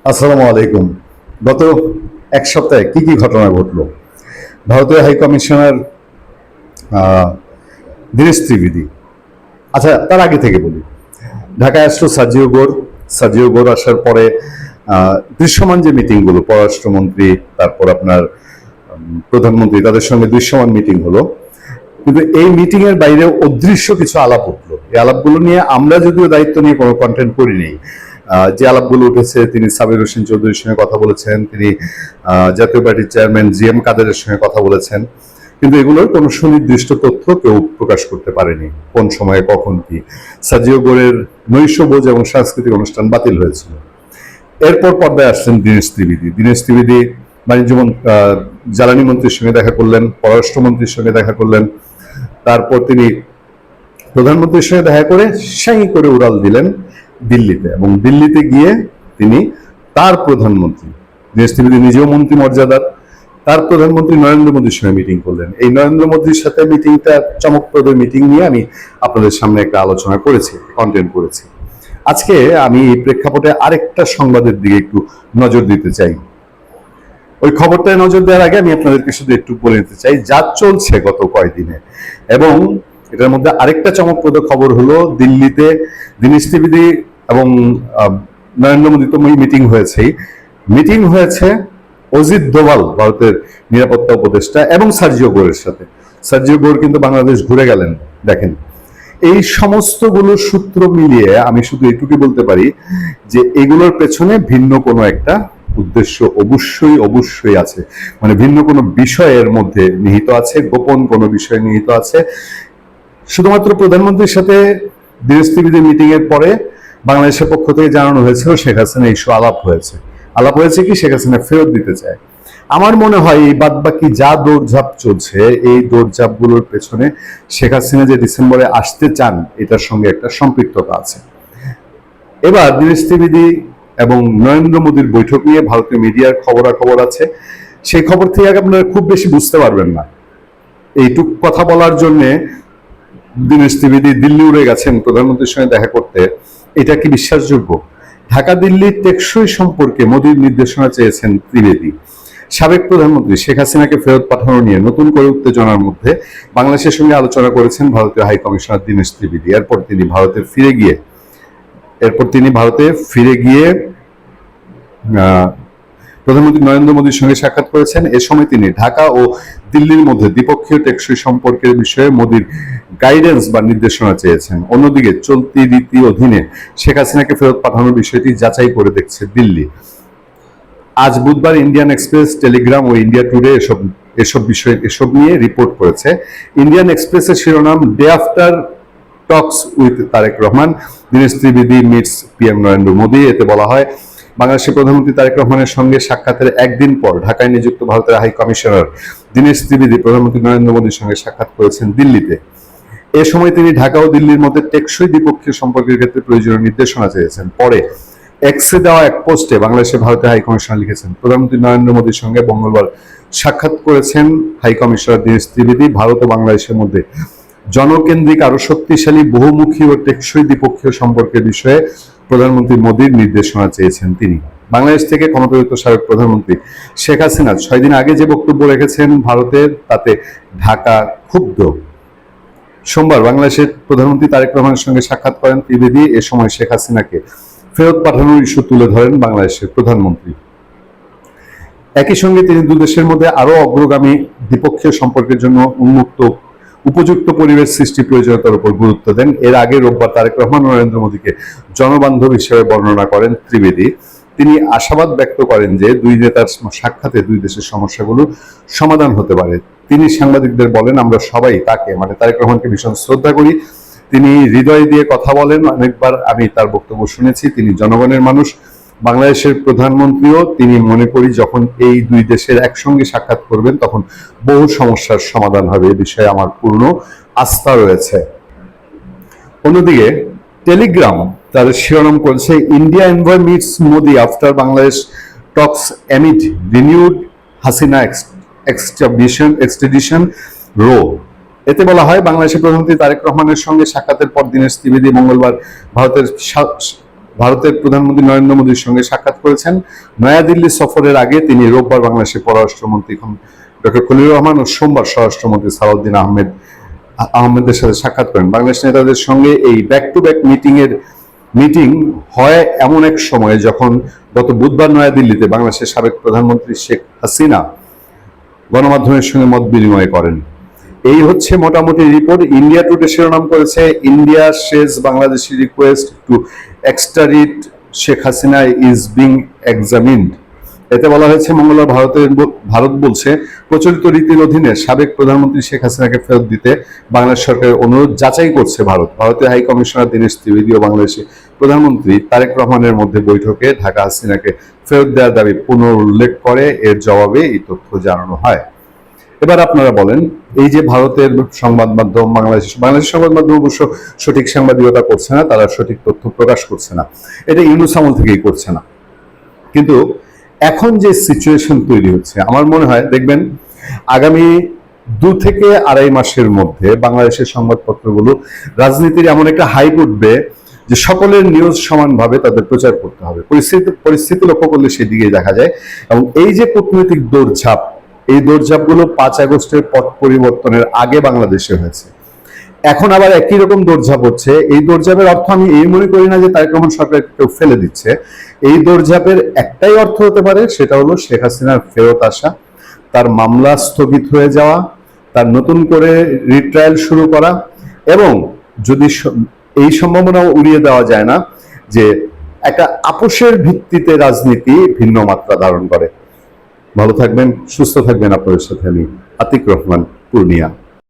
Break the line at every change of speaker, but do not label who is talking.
আসসালামু আলাইকুম। গত এক সপ্তাহে কি কি ঘটনা ঘটলো? ভারতীয় হাই কমিশনার আহ, দীনেশ ত্রিবেদী। আচ্ছা, তার আগে থেকে বলি। ঢাকায় আসলো সাজিও গোর। সাজিও গোর আসার পরে দৃশ্যমান যে মিটিংগুলো, পররাষ্ট্রমন্ত্রী, তারপর আপনার প্রধানমন্ত্রী, তাদের সঙ্গে দৃশ্যমান মিটিং হলো। কিন্তু এই মিটিং এর বাইরে অদৃশ্য কিছু আলাপ উঠলো। এই আলাপগুলো নিয়ে আমরা যদিও দায়িত্ব নিয়ে কোনো কন্টেন্ট করিনি। যে আলাপগুলো উঠেছে, তিনি সাবির হোসেন চৌধুরীর সঙ্গে কথা বলেছেন, তিনি জাতীয় পার্টির চেয়ারম্যান জিএম কাদেরের সঙ্গে কথা বলেছেন, কিন্তু এগুলোর কোনো সুনির্দিষ্ট তথ্য কেউ প্রকাশ করতে পারেনি। কোন সময়ে কখন কি সাজিও গোরের নৈশভোজ এবং সাংস্কৃতিক অনুষ্ঠান বাতিল হয়েছিল। এরপর পর্দায় আসছেন দীনেশ ত্রিবেদী। দীনেশ ত্রিবেদী বাণিজ্য জ্বালানি মন্ত্রীর সঙ্গে দেখা করলেন, পররাষ্ট্রমন্ত্রীর সঙ্গে দেখা করলেন। তারপর তিনি প্রধানমন্ত্রীর সঙ্গে দেখা করে সাই করে উড়াল দিলেন দিল্লিতে, এবং দিল্লিতে গিয়ে তিনি তার প্রধানমন্ত্রী, দীনেশ ত্রিবেদী নিজেও মন্ত্রী মর্যাদার, তার প্রধানমন্ত্রী নরেন্দ্র মোদীর সঙ্গে মিটিং করলেন। এই নরেন্দ্র মোদীর সাথে মিটিংটা চমকপ্রদ মিটিং নিয়ে আমি আপনাদের সামনে একটা আলোচনা করেছি, কন্টেন্ট করেছি। আজকে আমি এই প্রেক্ষাপটে আরেকটা সংবাদের দিকে একটু নজর দিতে চাই। ওই খবরটায় নজর দেওয়ার আগে আমি আপনাদেরকে শুধু একটু বলে নিতে চাই যা চলছে গত কয়েকদিনে। এবং এটার মধ্যে আরেকটা চমকপ্রদ খবর হলো, দিল্লিতে দীনেশ ত্রিবেদী এবং নরেন্দ্র মোদী তো মিটিং হয়েছেই, মিটিং হয়েছে অজিত দোভাল, ভারতের নিরাপত্তা উপদেষ্টা, এবং সার্জিও গোরের সাথে। সার্জিও গোর কিন্তু বাংলাদেশ ঘুরে গেলেন। দেখেন, এই সমস্তগুলো সূত্র মিলিয়ে আমি শুধু এটুকু বলতে পারি যে এগুলোর পেছনে ভিন্ন কোনো একটা উদ্দেশ্য অবশ্যই অবশ্যই আছে। মানে ভিন্ন কোনো বিষয়ের মধ্যে নিহিত আছে, গোপন কোনো বিষয় নিহিত আছে। শুধুমাত্র প্রধানমন্ত্রীর সাথে দীনেশ ত্রিবেদীর মিটিং এর পরে বাংলাদেশের পক্ষ থেকে জানানো হয়েছিল শেখ হাসিনা ইস্যু আলাপ হয়েছে। আলাপ হয়েছে কি শেখ হাসিনা ফেরত দিতে চায়। আমার মনে হয় এই বাদ বাকি যা দৌড়ঝাঁপ চলছে, এই দৌড়ঝাঁপ গুলোর পেছনে শেখ হাসিনা যে ডিসেম্বরে আসতে চান এটার সঙ্গে একটা সম্পৃক্ততা আছে। এবার দীনেশ ত্রিবেদী এবং নরেন্দ্র মোদীর বৈঠক নিয়ে ভারতীয় মিডিয়ার খবরাখবর আছে। সেই খবর থেকে আপনারা খুব বেশি বুঝতে পারবেন না। এইটুক কথা বলার জন্য দীনেশ ত্রিবেদী দিল্লি উড়ে গেছেন প্রধানমন্ত্রীর সঙ্গে দেখা করতে, এটা কি বিশ্বাসযোগ্য? ঢাকা দিল্লির টেকসই সম্পর্কে মোদীর নির্দেশনা চেয়েছেন ত্রিবেদী। সাবেক প্রধানমন্ত্রী শেখ হাসিনাকে ফেরত পাঠানো নিয়ে নতুন করে উত্তেজনার মধ্যে বাংলাদেশের সঙ্গে আলোচনা করেছেন ভারতীয় হাই কমিশনার দীনেশ ত্রিবেদী। এরপর তিনি ভারতে ফিরে গিয়ে প্রধানমন্ত্রী নরেন্দ্র মোদীর সঙ্গে সাক্ষাৎ করেছেন। এ সময় তিনি ঢাকা ও দিল্লির মধ্যে দ্বিপক্ষীয় টেকসই সম্পর্কের বিষয়ে মোদীর গাইডেন্স বা নির্দেশনা চেয়েছেন। অন্যদিকে চলতি রীতি অধীনে শেখ হাসিনাকে ফেরত পাঠানোর বিষয়টি যাচাই করে দেখছে দিল্লি। আজ বুধবার ইন্ডিয়ান এক্সপ্রেস, টেলিগ্রাম ও ইন্ডিয়া টুডে এসব নিয়ে রিপোর্ট করেছে। ইন্ডিয়ান এক্সপ্রেসের শিরোনাম, day after talks with Tarique Rahman, Dinesh Trivedi meets PM Narendra Modi. এতে বলা হয়, বাংলাদেশের প্রধানমন্ত্রী তারেক রহমানের সঙ্গে সাক্ষাতের একদিন পর ঢাকায় নিযুক্ত ভারতের হাই কমিশনার দীনেশ ত্রিবেদী প্রধানমন্ত্রী নরেন্দ্র মোদীর সঙ্গে সাক্ষাৎ করেছেন দিল্লিতে। এ সময় তিনি ঢাকা ও দিল্লির মধ্যে টেকসই দ্বিপক্ষীয় সম্পর্কের ক্ষেত্রে প্রয়োজনীয় নির্দেশনা চেয়েছেন। পরে এক্সে দেওয়া এক পোস্টে বাংলাদেশের ভারতের হাই কমিশনার লিখেছেন, প্রধানমন্ত্রী নরেন্দ্র মোদীর সঙ্গে মঙ্গলবার সাক্ষাৎ করেছেন হাই কমিশনার দীনেশ ত্রিবেদী। ভারত ও বাংলাদেশের মধ্যে জনকেন্দ্রিক আরো শক্তিশালী বহুমুখী ও টেকসই দ্বিপক্ষীয় সম্পর্কের বিষয়ে প্রধানমন্ত্রী মোদীর নির্দেশনা চেয়েছেন তিনি। বাংলাদেশ থেকে ক্ষমতাচ্যুত সাবেক প্রধানমন্ত্রী শেখ হাসিনা 6 দিন আগে যে বক্তব্য রেখেছেন ভারতের, তাতে ঢাকা ক্ষুব্ধ। সোমবার বাংলাদেশের প্রধানমন্ত্রী তারেক রহমানের সঙ্গে সাক্ষাৎ করেন ত্রিবেদী। এ সময় শেখ হাসিনাকে ফেরত পাঠানোর ইস্যু তুলে ধরেন বাংলাদেশের প্রধানমন্ত্রী। একই সঙ্গে তিনি দুদেশের মধ্যে আরো অগ্রগামী দ্বিপক্ষীয় সম্পর্কের জন্য উপযুক্ত পরিবেশ সৃষ্টি প্রয়োজনীয়তার উপর গুরুত্ব দেন। এর আগে রোববার তারেক রহমান নরেন্দ্র মোদীকে জনবান্ধব হিসেবে বর্ণনা করেন ত্রিবেদী। তিনি আশাবাদ ব্যক্ত করেন যে দুই নেতার সাক্ষাতে দুই দেশের সমস্যাগুলো সমাধান হতে পারে। তিনি সাংবাদিকদের বলেন, আমরা সবাই তাকে, মানে তারেক রহমানকে ভীষণ শ্রদ্ধা করি। তিনি হৃদয় দিয়ে কথা বলেন। অনেকবার আমি তার বক্তব্য শুনেছি। তিনি জনগণের মানুষ। বাংলাদেশের প্রধানমন্ত্রীও তিনি মনে করি যখন এই দুই দেশের একসঙ্গে সাক্ষাৎ করবেন তখন বহু সমস্যার সমাধান হবে, এ বিষয়ে আমার পূর্ণ আস্থা রয়েছে। অন্যদিকে টেলিগ্রাম তাদের শিরোনাম করেছে, India envoy meets Modi after Bangladesh talks amid renewed Hasina extradition row. এতে বলা হয়, বাংলাদেশের প্রধানমন্ত্রী তারেক রহমানের সঙ্গে সাক্ষাতের পর দীনেশ ত্রিবেদী মঙ্গলবার ভারতের ভারতের প্রধানমন্ত্রী নরেন্দ্র মোদীর সঙ্গে সাক্ষাৎ করেছেন। নয়াদিল্লি সফরের আগে তিনি রোববার বাংলাদেশের পররাষ্ট্রমন্ত্রী ডক্টর খলিলুর রহমান ও সোমবার স্বরাষ্ট্রমন্ত্রী সালাউদ্দিন আহমেদের সাথে সাক্ষাৎ করেন। বাংলাদেশ নেতাদের সঙ্গে এই ব্যাক টু ব্যাক মিটিং হয় এমন এক সময়ে যখন গত বুধবার নয়াদিল্লিতে বাংলাদেশের সাবেক প্রধানমন্ত্রী শেখ হাসিনা গণমাধ্যমের সঙ্গে মত বিনিময় করেন। এই হচ্ছে মোটামুটি রিপোর্ট। ইন্ডিয়া টুডে শিরোনাম করেছে, India says Bangladeshi request to extradite Sheikh Hasina is being examined. এতে বলা হয়েছে, মঙ্গলবার ভারত বলছে প্রচলিত রীতির অধীনে সাবেক প্রধানমন্ত্রী শেখ হাসিনাকে ফেরত দিতে বাংলাদেশ সরকারের অনুরোধ যাচাই করছে ভারত। ভারতীয় হাই কমিশনার দীনেশ ত্রিবেদী ও বাংলাদেশের প্রধানমন্ত্রী তারেক রহমানের মধ্যে বৈঠকে ঢাকা হাসিনাকে ফেরত দেওয়ার দাবি পুনরুল্লেখ করে এর জবাবে এই তথ্য জানানো হয়। এবার আপনারা বলেন, এই যে ভারতের সংবাদ মাধ্যম, বাংলাদেশের সংবাদ মাধ্যম অবশ্য সঠিক সাংবাদিকতা করছে না, তারা সঠিক তথ্য প্রকাশ করছে না, এটা ইউনূস আমল থেকেই করছে না। কিন্তু এখন যে সিচুয়েশন তৈরি হচ্ছে, আমার মনে হয় দেখবেন আগামী 2 থেকে 2.5 মাসের মধ্যে বাংলাদেশের সংবাদপত্রগুলো রাজনীতির এমন একটা হাইপ উঠবে যে সকলের নিউজ সমানভাবে তাদের প্রচার করতে হবে। পরিস্থিতি লক্ষ্য করলে সেদিকে দেখা যায়। এবং এই যে কূটনৈতিক দৌড়ঝাঁপ, এই দৌড়ঝাঁপগুলো 5 আগস্টের পট পরিবর্তনের আগে বাংলাদেশে হয়েছে। এখন আবার একই রকম দৌড়ঝাঁপ হচ্ছে। এই দৌড়ঝাঁপের অর্থ আমি এই মনে করি না যে তারেক রহমান সরকার কেউ ফেলে দিচ্ছে। এই দৌড়ঝাঁপের একটাই অর্থ হতে পারে, সেটা হলো শেখ হাসিনার ফেরত আসা, তার মামলা স্থগিত হয়ে যাওয়া, তার নতুন করে রিট্রায়াল শুরু করা, এবং যদি এই সম্ভাবনা উড়িয়ে দেওয়া যায় না যে একটা আপোষের ভিত্তিতে রাজনীতি ভিন্ন মাত্রা ধারণ করে। ভালো থাকবেন, সুস্থ থাকবেন। আপনাদের সাথে আমি আতিক রহমান, পূর্ণিয়া।